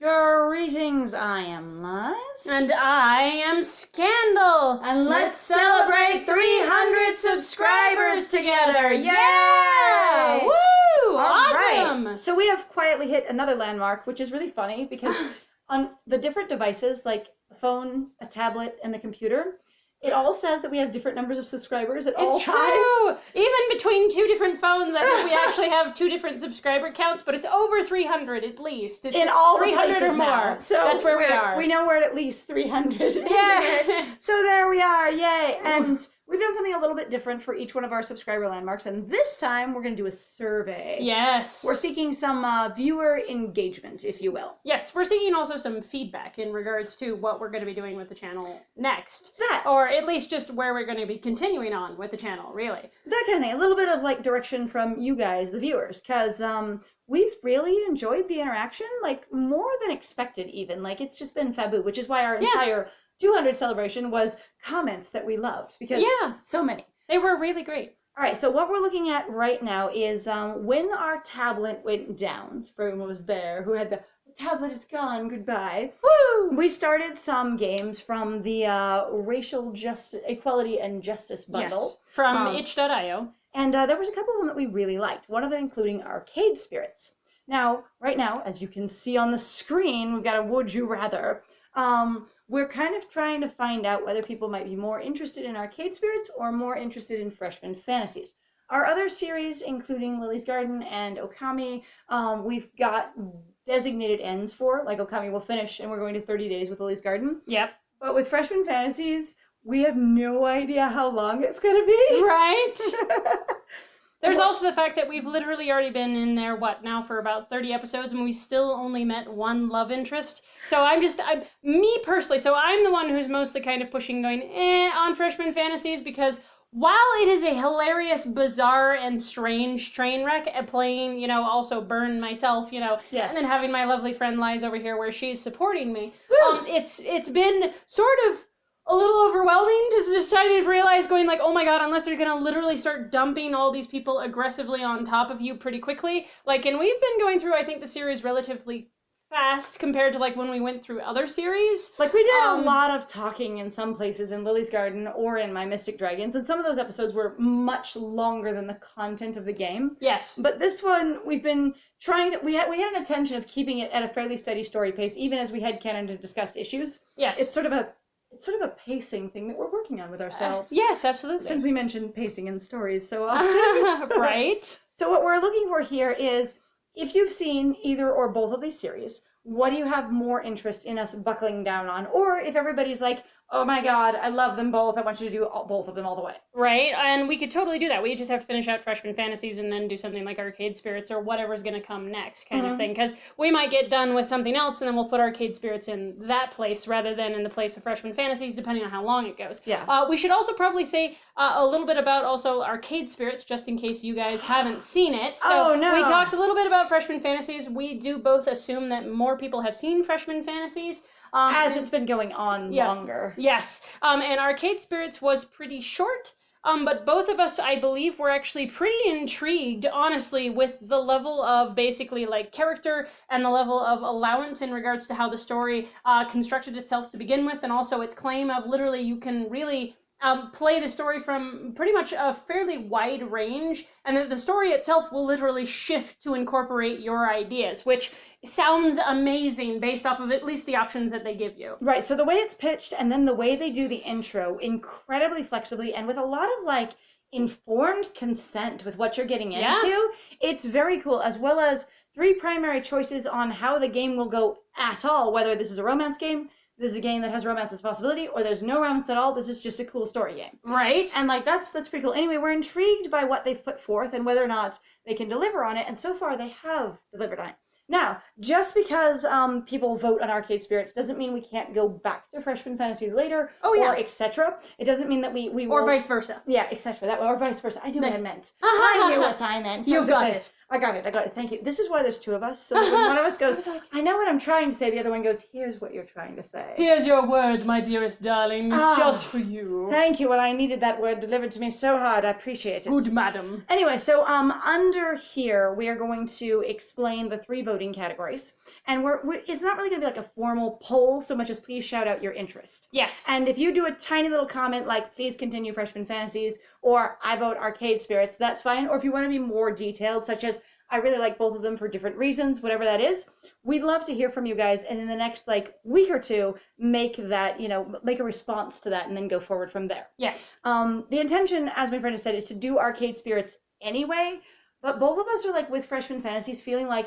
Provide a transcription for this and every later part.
Greetings, I am Liz. And I am Scandal. And let's celebrate 300 subscribers together. Yay! Woo! Awesome! Right. So we have quietly hit another landmark, which is really funny because on the different devices, like the phone, a tablet, and the computer, it all says that we have different numbers of subscribers at all times. It's true! Even between two different phones, I think we actually have two different subscriber counts, but it's over 300 at least. It's in all 300 or more. Now. So that's where we are. We know we're at least 300. Yeah. So there we are. Yay. And we've done something a little bit different for each one of our subscriber landmarks. And this time we're going to do a survey. Yes. We're seeking some viewer engagement, if you will. Yes, we're seeking also some feedback in regards to what we're going to be doing with the channel next. That. Or at least just where we're going to be continuing on with the channel, really. That kind of thing. A little bit of like direction from you guys, the viewers, because we've really enjoyed the interaction, like more than expected even. Like it's just been faboo, which is why our entire 200 celebration was comments that we loved, because so many. They were really great. All right, so what we're looking at right now is when our tablet went down, for everyone was there, who had the tablet is gone, goodbye. Woo! We started some games from the Racial Equality and Justice bundle. Yes, from itch.io. And there was a couple of them that we really liked, one of them including Arcade Spirits. Now, right now, as you can see on the screen, we've got a Would You Rather. We're kind of trying to find out whether people might be more interested in Arcade Spirits or more interested in Freshman Fantasies. Our other series, including Lily's Garden and Okami, we've got designated ends for. Like Okami will finish and we're going to 30 days with Lily's Garden. Yep. But with Freshman Fantasies, we have no idea how long it's going to be. Right? There's also the fact that we've literally already been in there, now for about 30 episodes, and we still only met one love interest. So me personally, so I'm the one who's mostly kind of pushing going, on Freshman Fantasies, because while it is a hilarious, bizarre, and strange train wreck at playing, also Burn myself, yes. And then having my lovely friend Liz over here where she's supporting me, it's been sort of a little overwhelming to decide to realize going like, oh my god, unless they're gonna literally start dumping all these people aggressively on top of you pretty quickly. And we've been going through, I think, the series relatively fast compared to when we went through other series. We did a lot of talking in some places in Lily's Garden or in My Mystic Dragons, and some of those episodes were much longer than the content of the game. Yes. But this one, we've been trying to, we had an intention of keeping it at a fairly steady story pace, even as we had canon and discussed issues. Yes. It's sort of a pacing thing that we're working on with ourselves. Yes, absolutely. Since we mentioned pacing in stories so often. Right. So what we're looking for here is, if you've seen either or both of these series, what do you have more interest in us buckling down on? Or if everybody's like, oh my god, I love them both, I want you to do both of them all the way. Right, and we could totally do that. We just have to finish out Freshman Fantasies and then do something like Arcade Spirits or whatever's going to come next kind of thing. Because we might get done with something else and then we'll put Arcade Spirits in that place rather than in the place of Freshman Fantasies, depending on how long it goes. Yeah. We should also probably say a little bit about also Arcade Spirits, just in case you guys haven't seen it. So we talked a little bit about Freshman Fantasies. We do both assume that more people have seen Freshman Fantasies. As it's been going on longer. Yes. And Arcade Spirits was pretty short, but both of us, I believe, were actually pretty intrigued, honestly, with the level of basically character and the level of allowance in regards to how the story constructed itself to begin with, and also its claim of literally you can really play the story from pretty much a fairly wide range, and that the story itself will literally shift to incorporate your ideas, which sounds amazing based off of at least the options that they give you. Right, so the way it's pitched and then the way they do the intro, incredibly flexibly and with a lot of informed consent with what you're getting into, it's very cool, as well as 3 primary choices on how the game will go at all, whether this is a romance game, this is a game that has romance as a possibility, or there's no romance at all, this is just a cool story game. Right. And that's pretty cool. Anyway, we're intrigued by what they've put forth and whether or not they can deliver on it, and so far they have delivered on it. Now, just because people vote on Arcade Spirits doesn't mean we can't go back to Freshman Fantasies later, or etc. It doesn't mean that we will... Or vice versa. Yeah, etc. Or vice versa. I knew what I meant. I knew what I meant. You got it. I got it. Thank you. This is why there's 2 of us. So that when one of us goes, I know what I'm trying to say, the other one goes, here's what you're trying to say. Here's your word, my dearest darling. It's just for you. Thank you. Well, I needed that word delivered to me so hard. I appreciate it. Good madam. Anyway, so under here, we are going to explain the 3 voting voting categories. And it's not really going to be like a formal poll so much as please shout out your interest. Yes. And if you do a tiny little comment like, please continue Freshman Fantasies, or I vote Arcade Spirits, that's fine. Or if you want to be more detailed, such as, I really like both of them for different reasons, whatever that is, we'd love to hear from you guys. And in the next like week or two, make that, make a response to that and then go forward from there. Yes. The intention, as my friend has said, is to do Arcade Spirits anyway. But both of us are like with Freshman Fantasies feeling like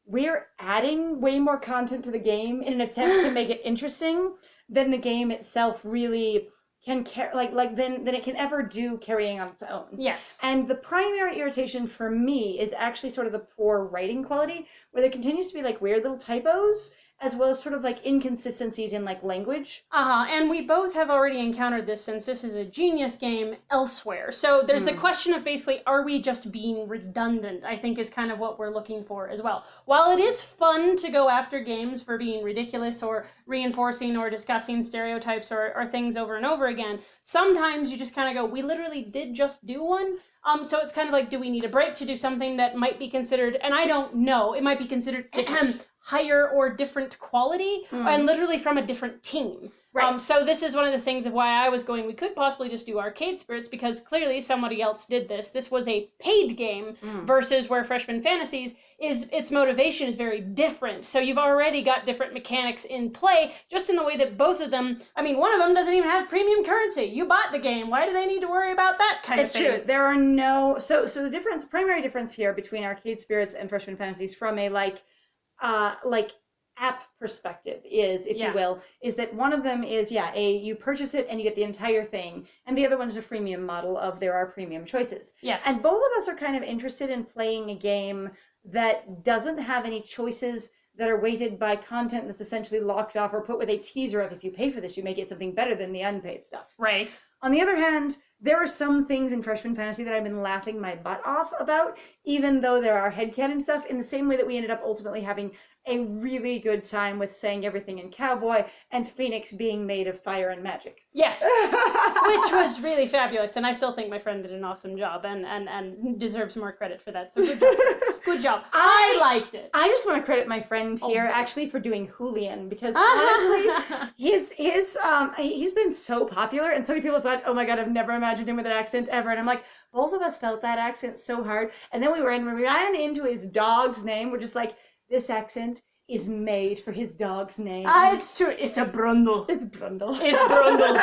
we're adding way more content to the game in an attempt to make it interesting than the game itself really can than it can ever do carrying on its own. Yes. And the primary irritation for me is actually sort of the poor writing quality, where there continues to be like weird little typos, as well as sort of like inconsistencies in like language. And we both have already encountered this since this is a Genius game elsewhere. So there's the question of basically, are we just being redundant? I think is kind of what we're looking for as well. While it is fun to go after games for being ridiculous or reinforcing or discussing stereotypes or things over and over again, sometimes you just kind of go, we literally did just do one. So it's kind of like, do we need a break to do something that might be considered, and I don't know, it might be considered higher or different quality, and literally from a different team. Right. So this is one of the things of why I was going, we could possibly just do Arcade Spirits, because clearly somebody else did this. This was a paid game versus where Freshman Fantasies its motivation is very different. So you've already got different mechanics in play, just in the way that both of them, I mean, one of them doesn't even have premium currency. You bought the game. Why do they need to worry about that kind of thing? It's true. There are no, so the primary difference here between Arcade Spirits and Freshman Fantasies from a like app perspective is, if you will, is that one of them is, you purchase it and you get the entire thing, and the other one is a freemium model of there are premium choices. Yes. And both of us are kind of interested in playing a game that doesn't have any choices that are weighted by content that's essentially locked off or put with a teaser of, if you pay for this, you may get something better than the unpaid stuff. Right. On the other hand, there are some things in Freshman Fantasy that I've been laughing my butt off about, even though there are headcanon stuff, in the same way that we ended up ultimately having a really good time with saying everything in Cowboy and Phoenix being made of fire and magic. Yes, which was really fabulous, and I still think my friend did an awesome job and deserves more credit for that, so good job. Good job. I liked it. I just want to credit my friend here actually for doing Julian, because honestly, he's been so popular, and so many people have thought, oh my god, I've never imagined him with an accent ever, and I'm like, both of us felt that accent so hard, and then when we ran into his dog's name, we're just like, this accent is made for his dog's name. It's true. It's a Brundle. It's Brundle. It's Brundle.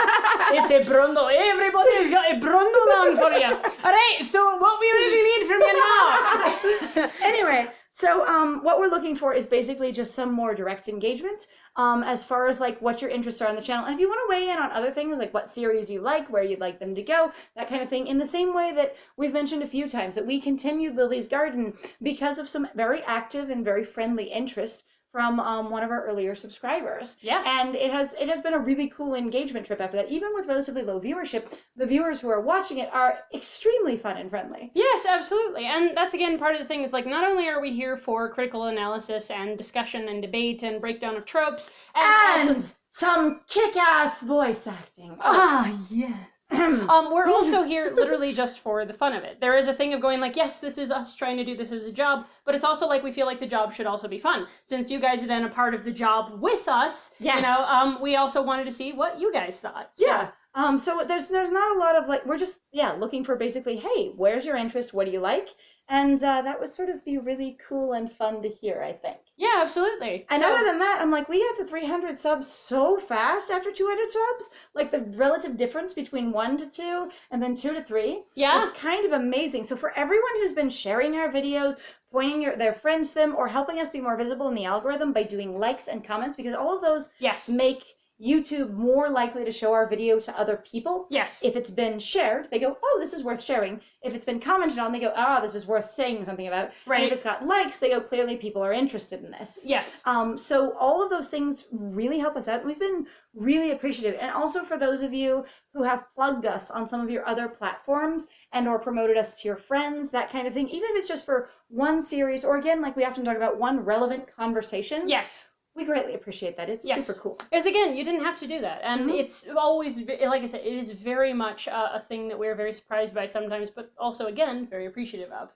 It's a Brundle. Everybody's got a Brundle down for you. All right, so what we really need from you now. Anyway, so what we're looking for is basically just some more direct engagement as far as like what your interests are on the channel. And if you want to weigh in on other things, like what series you like, where you'd like them to go, that kind of thing, in the same way that we've mentioned a few times that we continued Lily's Garden because of some very active and very friendly interest from one of our earlier subscribers. Yes. And it has been a really cool engagement trip after that. Even with relatively low viewership, the viewers who are watching it are extremely fun and friendly. Yes, absolutely. And that's again part of the thing is like not only are we here for critical analysis and discussion and debate and breakdown of tropes And also some kick-ass voice acting. yes. We're also here literally just for the fun of it. There is a thing of going like, yes, this is us trying to do this as a job, but it's also like we feel like the job should also be fun. Since you guys are then a part of the job with us, we also wanted to see what you guys thought. So. Yeah. So there's not a lot of like, we're just, looking for basically, hey, where's your interest? What do you like? And that would sort of be really cool and fun to hear, I think. Yeah, absolutely. And other than that, I'm like, we got to 300 subs so fast after 200 subs. Like the relative difference between 1 to 2 and then 2 to 3 was kind of amazing. So for everyone who's been sharing our videos, pointing their friends to them, or helping us be more visible in the algorithm by doing likes and comments, because all of those make YouTube more likely to show our video to other people. Yes. If it's been shared, they go, oh, this is worth sharing. If it's been commented on, they go, this is worth saying something about. Right. And if it's got likes, they go, clearly people are interested in this. Yes. So all of those things really help us out. We've been really appreciative. And also for those of you who have plugged us on some of your other platforms and or promoted us to your friends, that kind of thing, even if it's just for one series, or again, like we often talk about, one relevant conversation. Yes. we greatly appreciate that. It's super cool. Because again, you didn't have to do that. And it's always, like I said, it is very much a thing that we're very surprised by sometimes, but also, again, very appreciative of.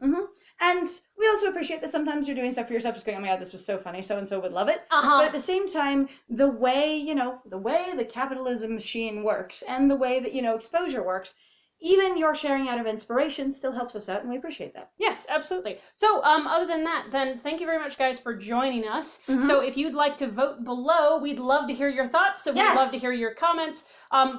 And we also appreciate that sometimes you're doing stuff for yourself, just going, oh my God, this was so funny, so-and-so would love it. But at the same time, the way the capitalism machine works and the way that, exposure works, even your sharing out of inspiration still helps us out, and we appreciate that. Yes, absolutely. So, other than that, then thank you very much, guys, for joining us. So, if you'd like to vote below, we'd love to hear your thoughts. So, we'd love to hear your comments.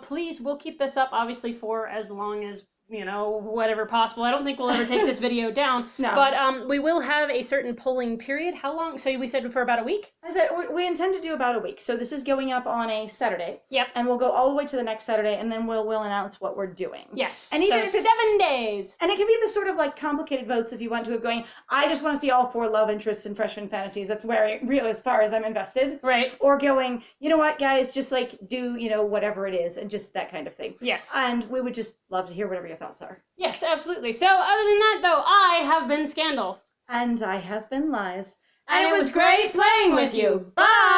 Please, we'll keep this up, obviously, for as long as whatever possible. I don't think we'll ever take this video down. No. But we will have a certain polling period. How long? So we said for about a week? I said we intend to do about a week. So this is going up on a Saturday. Yep. And we'll go all the way to the next Saturday, and then we'll announce what we're doing. Yes. And even if it's 7 days. And it can be the sort of like complicated votes if you want to have going, I just want to see all 4 love interests in freshman fantasies. That's very real as far as I'm invested. Right. Or going, you know what, guys, just like do, whatever it is, and just that kind of thing. Yes. And we would just love to hear whatever your thoughts are. Yes, absolutely. So other than that, though, I have been Scandal. And I have been Lies. And it was great playing with you. Bye!